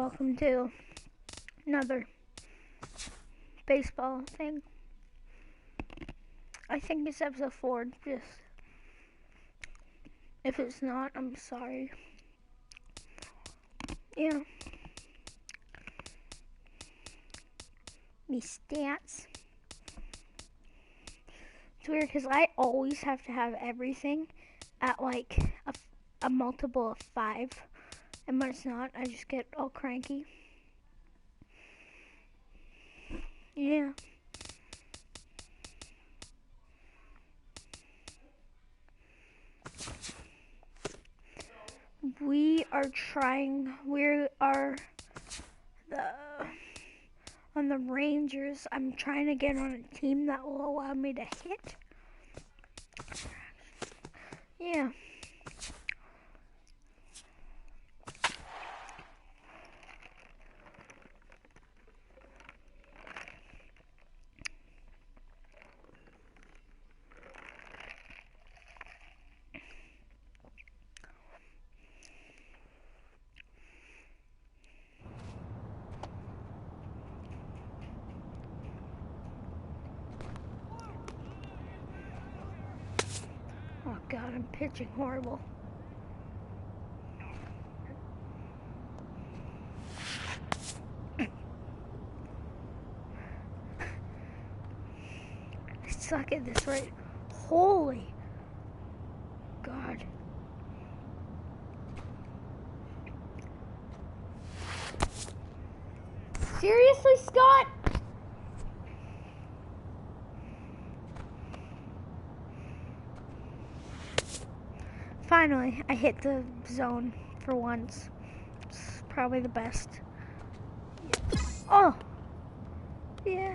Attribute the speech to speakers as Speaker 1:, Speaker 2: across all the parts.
Speaker 1: welcome to another baseball thing. I think it's episode 4, just if it's not, I'm sorry. Yeah. Me stats. It's weird because I always have to have everything at like a multiple of 5. And when it's not, I just get all cranky. Yeah. We are on the Rangers. I'm trying to get on a team that will allow me to hit. Yeah. Oh God, I'm pitching horrible. I suck at this, right? Holy God. Seriously, Scott? Finally, I hit the zone for once. It's probably the best. Oh! Yeah.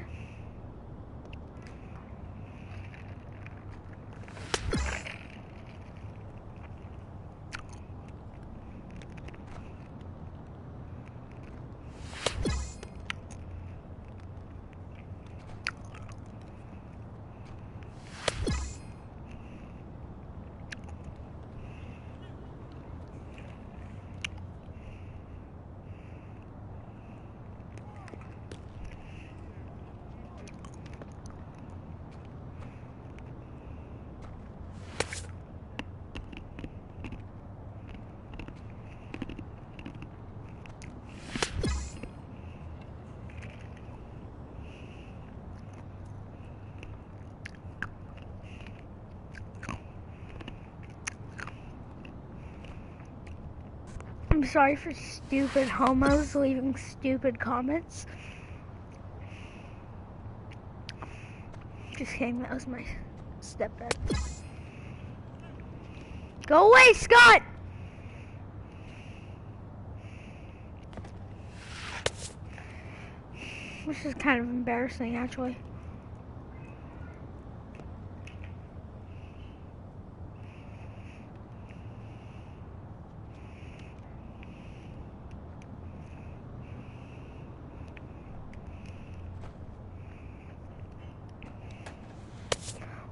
Speaker 1: I'm sorry for stupid homos leaving stupid comments. Just kidding, that was my stepdad. Go away, Scott! This is kind of embarrassing, actually.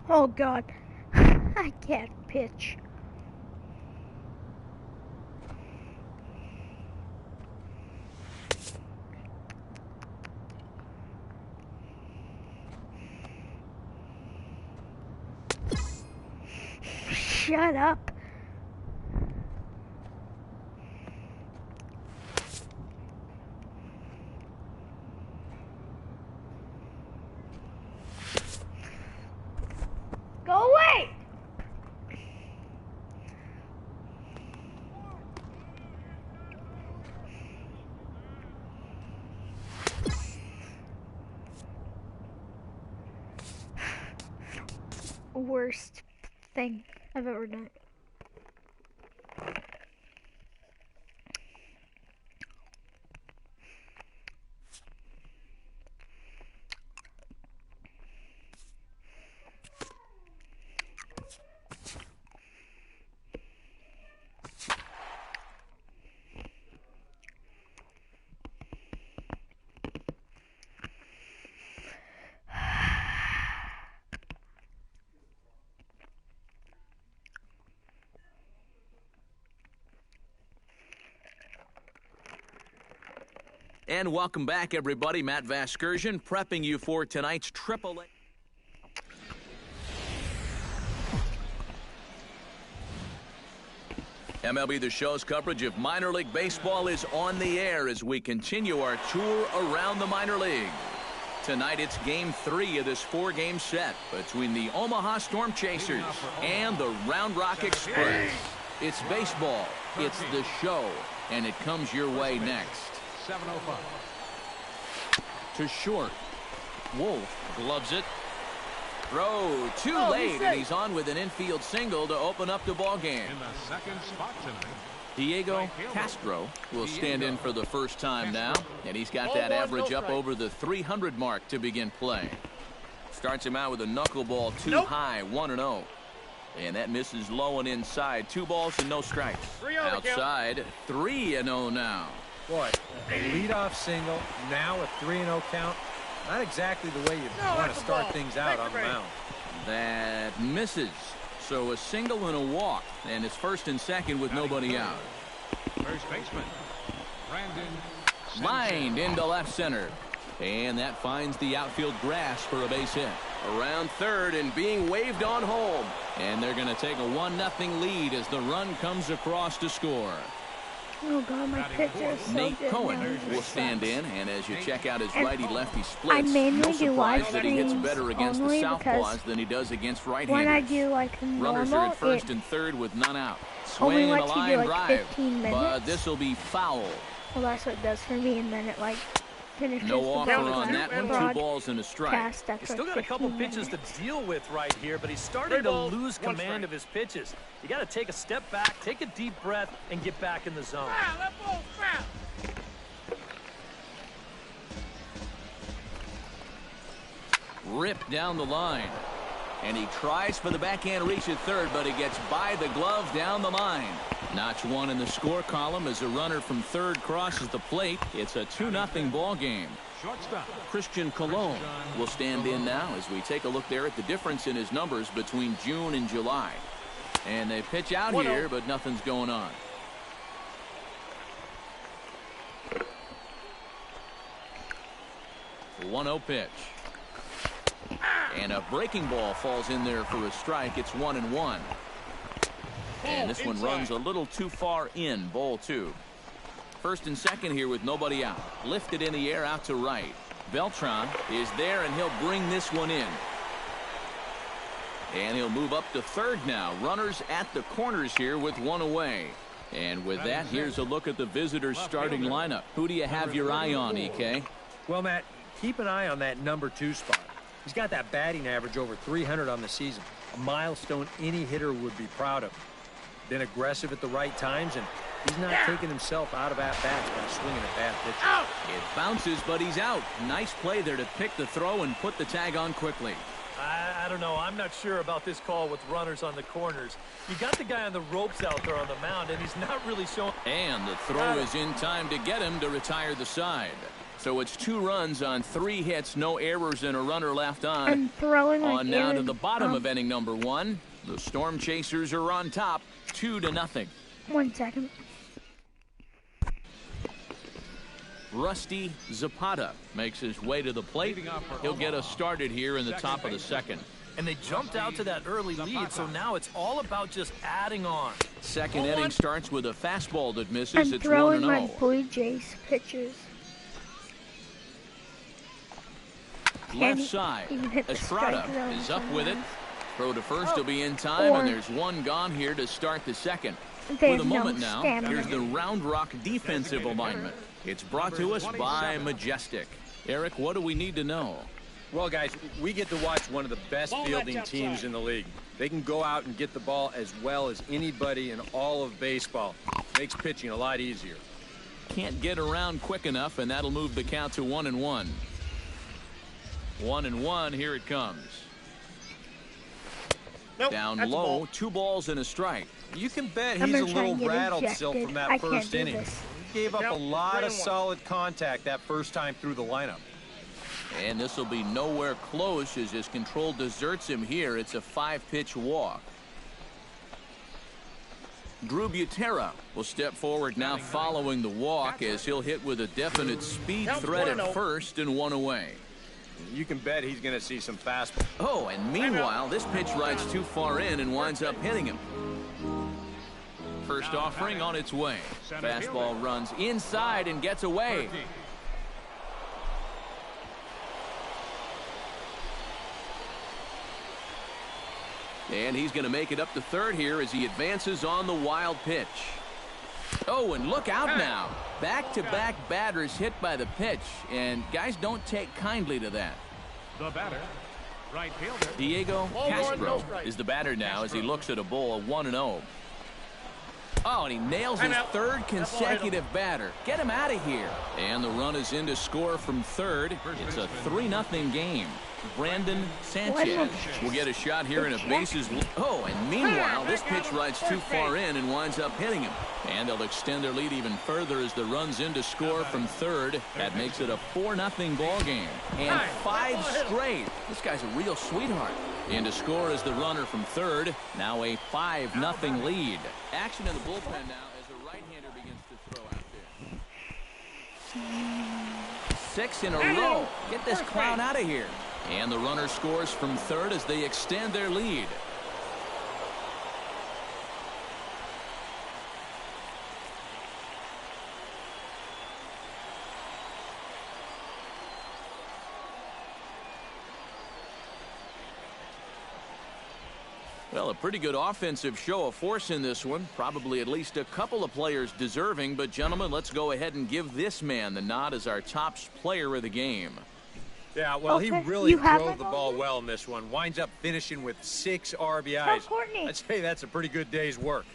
Speaker 1: Oh God, I can't pitch. Shut up. Go away! Worst thing I've ever done.
Speaker 2: And welcome back, everybody. Matt Vasgersian prepping you for tonight's AAA. MLB The Show's coverage of minor league baseball is on the air as we continue our tour around the minor league. Tonight it's Game 3 of this 4-game set between the Omaha Storm Chasers and the Round Rock Express. It's baseball, it's the show, and it comes your way next. 7:05. To short. Wolf gloves it. Throw too late, and he's on with an infield single to open up the ball game.
Speaker 3: In the second spot tonight,
Speaker 2: Diego Castro will stand in for the first time now, and he's got that average up over the 300 mark to begin play. Starts him out with a knuckleball too high, 1-0. And that misses low and inside. 2 balls and no strikes. Outside, 3-0 now.
Speaker 4: Boy, a leadoff single, now a 3-0 count. Not exactly the way you want to start things out on the mound.
Speaker 2: That misses. So a single and a walk, and it's first and second with nobody out.
Speaker 3: first baseman Brandon
Speaker 2: Lined into left center. And that finds the outfield grass for a base hit. Around third and being waved on home. And they're going to take a 1-0 lead as the run comes across to score.
Speaker 1: Oh God, my pitcher is so
Speaker 2: Nate
Speaker 1: good
Speaker 2: Cohen
Speaker 1: now.
Speaker 2: will stand in, and as you check out his
Speaker 1: And
Speaker 2: righty-lefty
Speaker 1: I
Speaker 2: splits,
Speaker 1: mainly
Speaker 2: no
Speaker 1: do live
Speaker 2: surprise that he hits
Speaker 1: streams
Speaker 2: better against the
Speaker 1: only
Speaker 2: southpaws than he does against
Speaker 1: when I
Speaker 2: right-handers.
Speaker 1: do like
Speaker 2: Runners are
Speaker 1: normal,
Speaker 2: at first and third with none out.
Speaker 1: only
Speaker 2: Swing and a
Speaker 1: lets you
Speaker 2: line
Speaker 1: do like
Speaker 2: drive,
Speaker 1: 15 minutes.
Speaker 2: but this will be foul.
Speaker 1: Well, that's what it does for me, and then it like finishes
Speaker 2: No
Speaker 1: the
Speaker 2: offer on that one. 2
Speaker 1: broadcast
Speaker 2: balls and a strike.
Speaker 1: after
Speaker 5: He's still got a couple
Speaker 1: 15
Speaker 5: pitches
Speaker 1: minutes.
Speaker 5: to deal with right here, but he's starting to lose command of his pitches. You got to take a step back, take a deep breath, and get back in the zone.
Speaker 2: Ripped down the line. And he tries for the backhand reach at third, but he gets by the glove down the line. Notch 1 in the score column as a runner from third crosses the plate. It's a 2-0 ball game.
Speaker 3: shortstop
Speaker 2: Christian Colon will stand in now as we take a look there at the difference in his numbers between June and July. And they pitch out here, but nothing's going on. The 1-0 pitch. And a breaking ball falls in there for a strike. It's 1-1. And this one runs a little too far in. Ball 2. First and second here with nobody out. Lifted in the air out to right. Beltran is there, and he'll bring this one in. And he'll move up to third now. Runners at the corners here with 1 away. And with that, here's a look at the visitors' starting lineup. Who do you have your eye on, EK?
Speaker 4: Well, Matt, keep an eye on that number 2 spot. He's got that batting average over 300 on the season. A milestone any hitter would be proud of. Been aggressive at the right times, and he's not taking himself out of at-bats by swinging at bad pitches.
Speaker 2: It bounces, but he's out. Nice play there to pick the throw and put the tag on quickly.
Speaker 5: I don't know. I'm not sure about this call with runners on the corners. You got the guy on the ropes out there on the mound, and he's not really showing.
Speaker 2: And the throw is in time to get him to retire the side. So it's 2 runs on 3 hits, no errors, and a runner left on.
Speaker 1: I'm throwing like
Speaker 2: On now to
Speaker 1: Aaron.
Speaker 2: the bottom of inning number 1. The Storm Chasers are on top, 2-0.
Speaker 1: 1 second.
Speaker 2: Rusty Zapata makes his way to the plate. He'll get us started here in the top of the second.
Speaker 5: And they jumped out to that early lead, so now it's all about just adding on.
Speaker 2: Second inning starts with a fastball that misses.
Speaker 1: I'm
Speaker 2: It's
Speaker 1: throwing
Speaker 2: 1-0.
Speaker 1: my Blue Jays pitchers.
Speaker 2: Left
Speaker 1: Can
Speaker 2: side.
Speaker 1: you hit the
Speaker 2: Estrada
Speaker 1: strike zone
Speaker 2: is up with it.
Speaker 1: sometimes?
Speaker 2: Throw to first will be in time,
Speaker 1: Or-
Speaker 2: and there's 1 gone here to start the second.
Speaker 1: They
Speaker 2: With a
Speaker 1: have no
Speaker 2: moment now,
Speaker 1: stamina.
Speaker 2: here's the Round Rock defensive alignment. It's brought to us by Majestic. Eric, what do we need to know?
Speaker 4: Well, guys, we get to watch one of the best fielding teams in the league. They can go out and get the ball as well as anybody in all of baseball. Makes pitching a lot easier.
Speaker 2: Can't get around quick enough, and that'll move the count to 1-1. 1-1, here it comes. Down low, 2 balls and a strike.
Speaker 4: You can bet
Speaker 1: I'm
Speaker 4: he's a
Speaker 1: gonna try
Speaker 4: little
Speaker 1: and get
Speaker 4: rattled still
Speaker 1: ejected.
Speaker 4: from that
Speaker 1: I can't
Speaker 4: first
Speaker 1: do
Speaker 4: inning.
Speaker 1: this.
Speaker 4: He gave up a lot of solid contact that first time through the lineup.
Speaker 2: And this will be nowhere close as his control deserts him here. It's a 5-pitch walk. Drew Butera will step forward now following the walk as he'll hit with a definite speed threat at first and one away.
Speaker 4: You can bet he's going to see some fastball.
Speaker 2: Oh, and meanwhile, this pitch rides too far in and winds up hitting him. First offering on its way. Fastball runs inside and gets away. And he's going to make it up to third here as he advances on the wild pitch. Oh, and look out now. Back-to-back batters hit by the pitch, and guys don't take kindly to that.
Speaker 3: The batter, right fielder.
Speaker 2: Diego Castro is the batter now as he looks at a bowl of 1-0. Oh, and he nails his third consecutive batter. Get him out of here. And the run is in to score from third. It's a 3-0 game. Brandon Sanchez will get a shot here in a bases. Oh, and meanwhile, this pitch rides too far in and winds up hitting him. And they'll extend their lead even further as the run's in to score from third. That makes it a 4-0 ball game. And 5 straight. This guy's a real sweetheart. In to score is the runner from third. Now a 5-0 lead. Action in the bullpen now as the right-hander begins to throw out there. 6 in a row. Get this clown out of here. And the runner scores from third as they extend their lead. Well, a pretty good offensive show of force in this one. Probably at least a couple of players deserving. But, gentlemen, let's go ahead and give this man the nod as our top player of the game.
Speaker 4: Yeah, well, he really drove the ball well in this one. Winds up finishing with 6 RBIs. I'd say that's a pretty good day's work.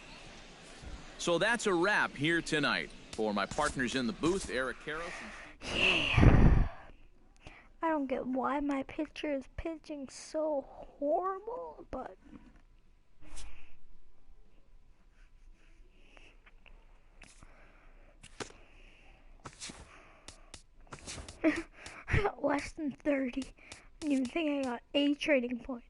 Speaker 2: So that's a wrap here tonight. For my partners in the booth, Eric Karros.
Speaker 1: Yeah. I don't get why my pitcher is pitching so horrible, but... I got less than 30. I didn't even think I got a trading point.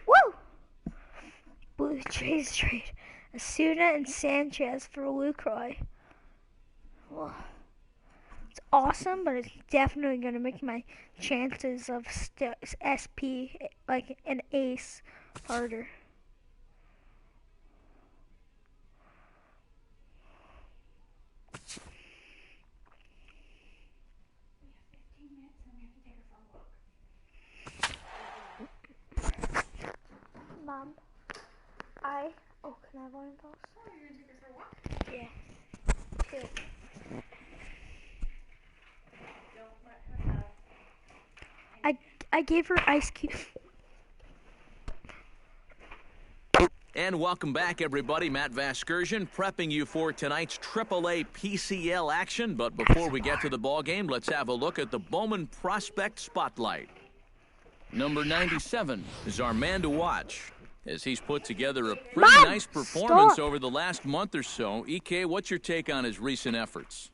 Speaker 1: Woo! Blue Jays trade Asuna and Sanchez for Lucroy. Whoa. It's awesome, but it's definitely going to make my chances of SP, like an ace, harder. Mom, oh, can I have one of those? Oh, you're going to take her for a walk? Yeah. 2. I gave her ice cube.
Speaker 2: And welcome back, everybody. Matt Vasgersian prepping you for tonight's AAA PCL action. But before we get to the ball game, let's have a look at the Bowman Prospect Spotlight. Number 97 is our man to watch, as he's put together a pretty nice performance over the last month or so. EK, what's your take on his recent efforts?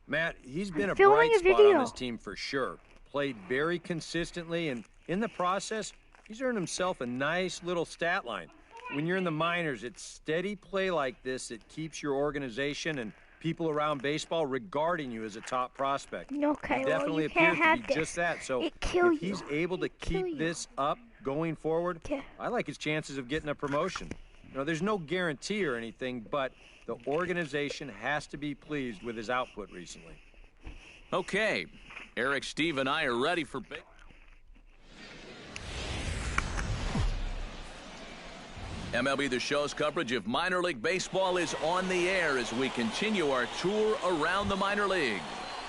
Speaker 4: Matt, he's been a bright spot on this team for sure. Played very consistently, and in the process, he's earned himself a nice little stat line. When you're in the minors, it's steady play like this that keeps your organization and people around baseball regarding you as a top prospect.
Speaker 1: Okay,
Speaker 4: he definitely appears to be just that. So if he's able to keep this up going forward, I like his chances of getting a promotion. You know, there's no guarantee or anything, but the organization has to be pleased with his output recently.
Speaker 2: Okay, Eric, Steve, and I are ready for big. MLB The Show's coverage of minor league baseball is on the air as we continue our tour around the minor leagues.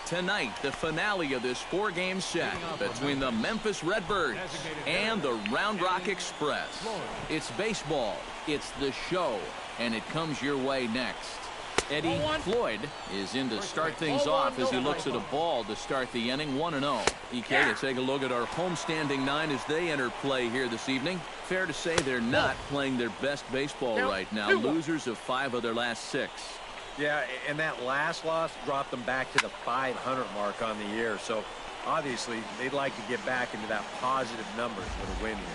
Speaker 2: Tonight, the finale of this 4-game set between the Memphis Redbirds and the Round Rock Express. It's baseball, it's the show, and it comes your way next. Eddie Floyd is in to start things off as he looks at a ball to start the inning. 1-0. EK, to take a look at our homestanding 9 as they enter play here this evening. Fair to say they're not playing their best baseball right now. Losers of 5 of their last 6.
Speaker 4: Yeah, and that last loss dropped them back to the 500 mark on the year. So obviously they'd like to get back into that positive numbers with a win here.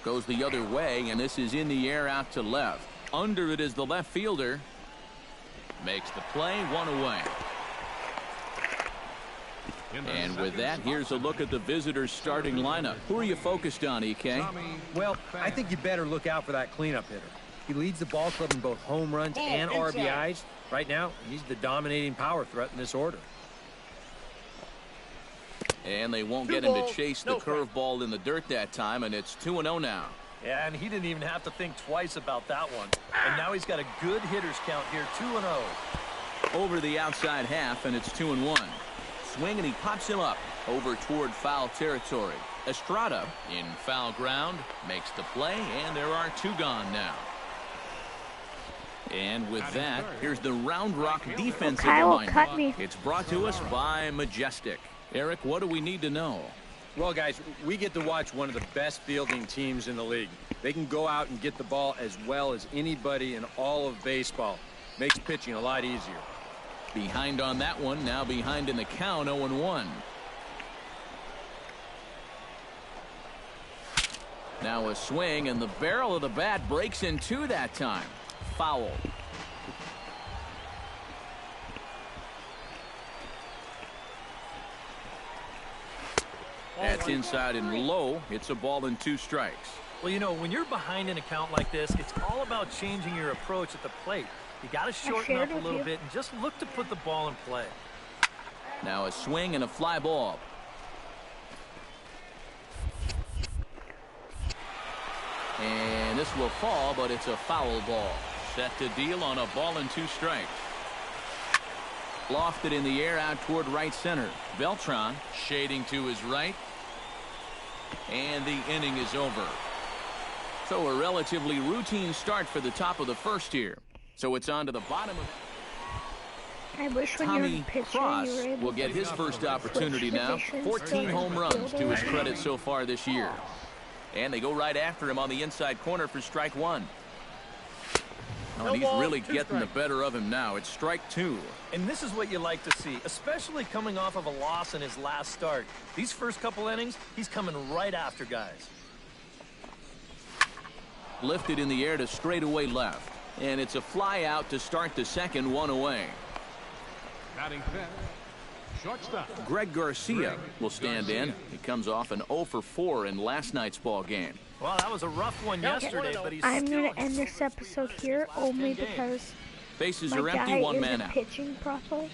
Speaker 2: Goes the other way, and this is in the air out to left. Under it is the left fielder. Makes the play, 1 away. And with that, here's a look at the visitors' starting lineup. Who are you focused on, EK?
Speaker 4: Well, I think you better look out for that cleanup hitter. He leads the ball club in both home runs and RBIs. Right now, he's the dominating power threat in this order.
Speaker 2: And they won't get him to chase the curveball in the dirt that time, and it's 2-0 now.
Speaker 5: Yeah, and he didn't even have to think twice about that one. And now he's got a good hitter's count here, 2-0.
Speaker 2: Over the outside half, and it's 2-1. Swing, and he pops him up over toward foul territory. Estrada in foul ground makes the play, and there are 2 gone now. And with that, here's the Round Rock defensive alignment. It's brought to us by Majestic. Eric, what do we need to know?
Speaker 4: Well, guys, we get to watch one of the best fielding teams in the league. They can go out and get the ball as well as anybody in all of baseball. Makes pitching a lot easier.
Speaker 2: Behind on that one, now behind in the count, 0-1. Now a swing, and the barrel of the bat breaks in 2 that time. Foul. That's inside and low. It's a ball and 2 strikes.
Speaker 5: Well, you know, when you're behind an account like this, it's all about changing your approach at the plate. You got to shorten up a little bit and just look to put the ball in play.
Speaker 2: Now a swing and a fly ball. And this will fall, but it's a foul ball. Set to deal on a ball and 2 strikes. Lofted in the air out toward right center. Beltran shading to his right. And the inning is over. So a relatively routine start for the top of the first here. So it's on to the bottom of
Speaker 1: I wish when
Speaker 2: Tommy
Speaker 1: you're a pitcher,
Speaker 2: Cross
Speaker 1: you were able
Speaker 2: will get his first opportunity now. 14 home runs to his credit so far this year. And they go right after him on the inside corner for strike 1. Oh, and he's really getting the better of him now. It's strike 2.
Speaker 5: And this is what you like to see, especially coming off of a loss in his last start. These first couple innings, he's coming right after guys.
Speaker 2: Lifted in the air to straightaway left. And it's a fly out to start the second, 1 away.
Speaker 3: Batting fifth, shortstop.
Speaker 2: Greg Garcia will stand in. He comes off an 0 for 4 in last night's ball game.
Speaker 5: Well, that was a rough one yesterday, but he's
Speaker 1: I'm going to end this episode here only because
Speaker 2: Bases
Speaker 1: my
Speaker 2: are empty,
Speaker 1: guy
Speaker 2: 1 man
Speaker 1: isn't
Speaker 2: out.
Speaker 1: pitching properly.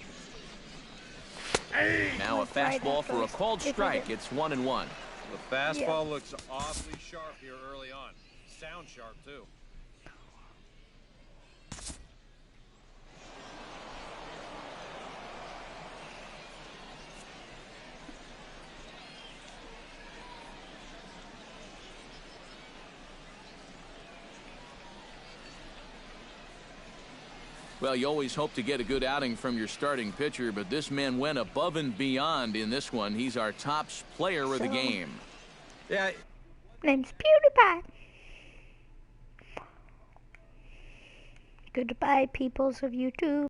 Speaker 2: Now a fastball for a called strike. It's 1-1.
Speaker 4: The fastball looks awfully sharp here early on. Sound sharp, too.
Speaker 2: Well, you always hope to get a good outing from your starting pitcher, but this man went above and beyond in this one. He's our top player of the game.
Speaker 4: Yeah.
Speaker 1: Name's PewDiePie. Goodbye, peoples of YouTube.